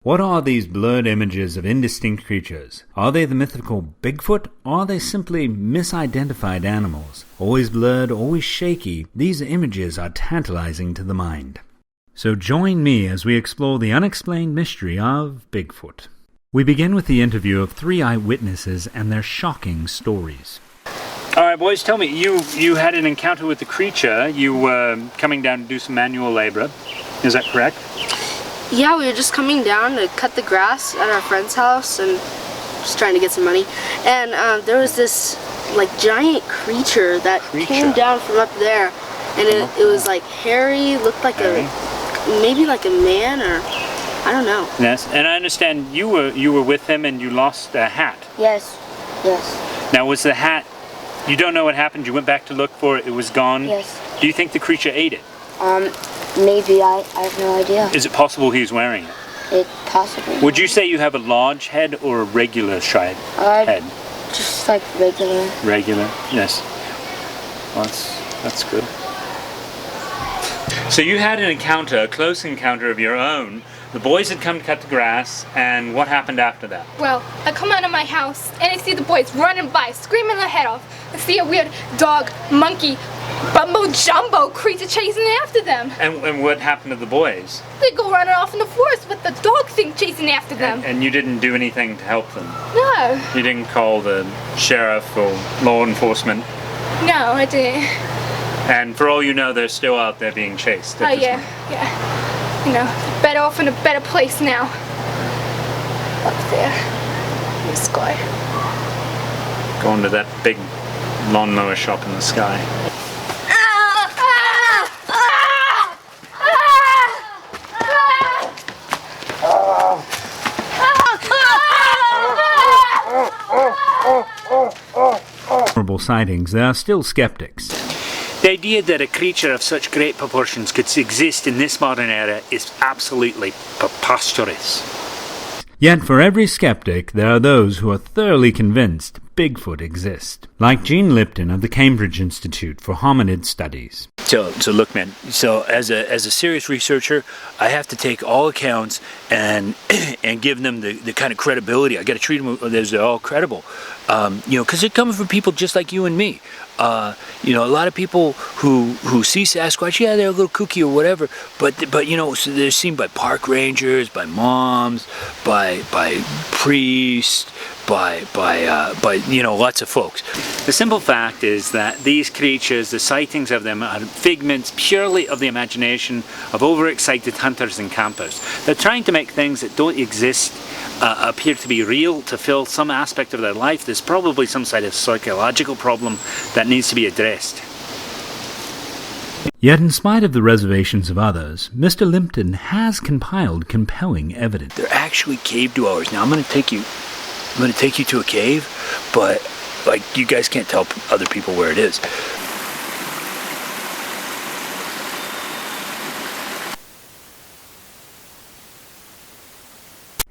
What are these blurred images of indistinct creatures? Are they the mythical Bigfoot, or are they simply misidentified animals? Always blurred, always shaky, these images are tantalizing to the mind. So join me as we explore the unexplained mystery of Bigfoot. We begin with the interview of 3 eyewitnesses and their shocking stories. All right, boys, tell me, you had an encounter with the creature. You were coming down to do some manual labor. Is that correct? Yeah, we were just coming down to cut the grass at our friend's house and just trying to get some money. And there was this like giant creature that came down from up there, and it was like hairy, looked like maybe like a man, or I don't know. Yes, and I understand you were with him and you lost a hat. Yes. Now, was the hat? You don't know what happened. You went back to look for it. It was gone. Yes. Do you think the creature ate it? Maybe. I have no idea. Is it possible he's wearing it? It possibly. Would you say you have a large head or a regular head? Just like regular. Regular, yes. Well, that's good. So you had an encounter, a close encounter of your own. The boys had come to cut the grass, and what happened after that? Well, I come out of my house, and I see the boys running by, screaming their head off. I see a weird dog, monkey, bumbo-jumbo creature chasing after them. And what happened to the boys? They go running off in the forest with the dog thing chasing after them. And you didn't do anything to help them? No. You didn't call the sheriff or law enforcement? No, I didn't. And for all you know, they're still out there being chased. Oh, yeah. You know, better off in a better place now. Up there. In the sky. Going to that big lawnmower shop in the sky. Sightings, there are still skeptics. The idea that a creature of such great proportions could exist in this modern era is absolutely preposterous. Yet for every skeptic, there are those who are thoroughly convinced Bigfoot exists, like Gene Lipton of the Cambridge Institute for Hominid Studies. So look, man. So as a serious researcher, I have to take all accounts and give them the kind of credibility. I got to treat them as they're all credible, because they're coming from people just like you and me. A lot of people who see Sasquatch, yeah, they're a little kooky or whatever, but so they're seen by park rangers, by moms, by priests, by lots of folks. The simple fact is that these creatures, the sightings of them, are figments purely of the imagination of overexcited hunters and campers. They're trying to make things that don't exist appear to be real, to fill some aspect of their life. There's probably some sort of psychological problem that needs to be addressed. Yet in spite of the reservations of others, Mr. Lipton has compiled compelling evidence. They're actually cave dwellers. Now I'm going to take you to a cave, but you guys can't tell other people where it is.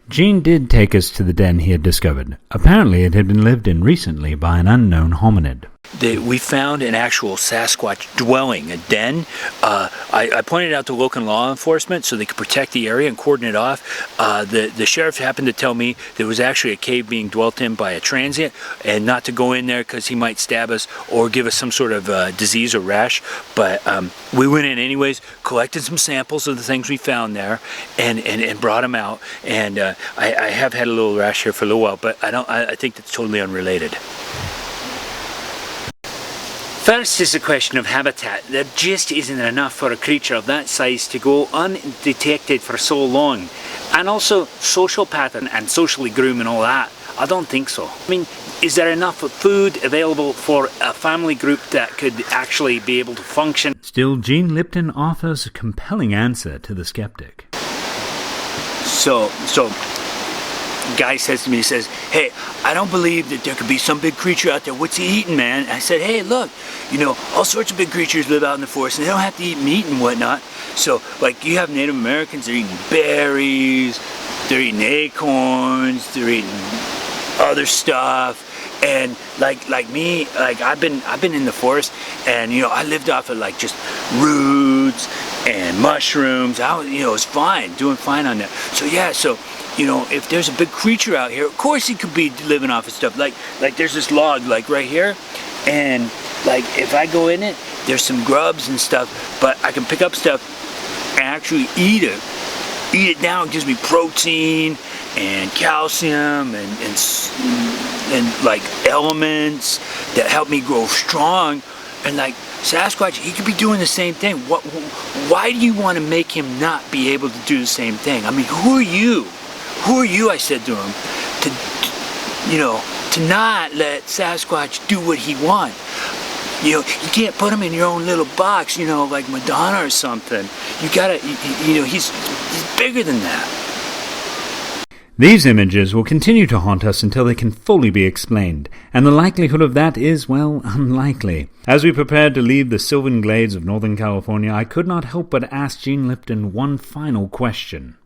Gene did take us to the den he had discovered. Apparently it had been lived in recently by an unknown hominid. We found an actual Sasquatch dwelling, a den. I pointed out to local law enforcement so they could protect the area and cordon it off. The sheriff happened to tell me there was actually a cave being dwelt in by a transient, and not to go in there because he might stab us or give us some sort of disease or rash. But we went in anyways, collected some samples of the things we found there, and brought them out. And I have had a little rash here for a little while, but I think that's totally unrelated. First is the question of habitat. There just isn't enough for a creature of that size to go undetected for so long. And also social pattern and socially groom and all that. I don't think so. I mean, is there enough food available for a family group that could actually be able to function? Still, Gene Lipton offers a compelling answer to the skeptic. So guy says to me, he says, hey, I don't believe that there could be some big creature out there. What's he eating, man? I said, hey, look, all sorts of big creatures live out in the forest, and they don't have to eat meat and whatnot. So, you have Native Americans, they're eating berries, they're eating acorns, they're eating other stuff. And like me, I've been in the forest, and I lived off of just roots and mushrooms. I was, it was fine, doing fine on that. So yeah, so if there's a big creature out here, of course he could be living off of stuff. Like there's this log, like right here, and like if I go in it, there's some grubs and stuff, but I can pick up stuff and actually eat it down. It gives me protein and calcium and like elements that help me grow strong. And like Sasquatch, he could be doing the same thing. Why do you want to make him not be able to do the same thing? I mean, who are you? Who are you, I said to him, to not let Sasquatch do what he wants? You can't put him in your own little box, like Madonna or something. You gotta, he's bigger than that. These images will continue to haunt us until they can fully be explained, and the likelihood of that is, well, unlikely. As we prepared to leave the sylvan glades of Northern California, I could not help but ask Gene Lipton one final question.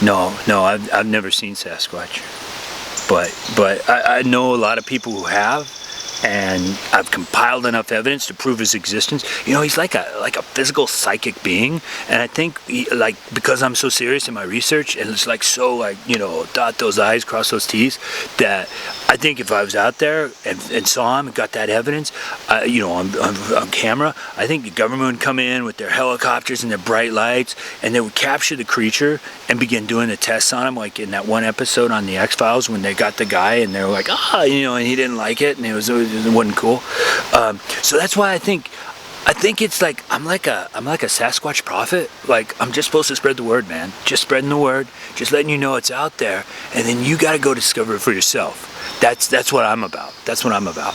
No, I've never seen Sasquatch, but I know a lot of people who have, and I've compiled enough evidence to prove his existence. He's like a physical psychic being, and I think because I'm so serious in my research and it's so dot those I's, cross those T's, that I think if I was out there and saw him and got that evidence, on camera, I think the government would come in with their helicopters and their bright lights, and they would capture the creature and begin doing the tests on him, like in that one episode on the X-Files when they got the guy and they were like, and he didn't like it and it wasn't cool. So that's why I think it's like I'm like a Sasquatch prophet. Like, I'm just supposed to spread the word, man. Just spreading the word, just letting you know it's out there, and then you got to go discover it for yourself. That's what I'm about. That's what I'm about.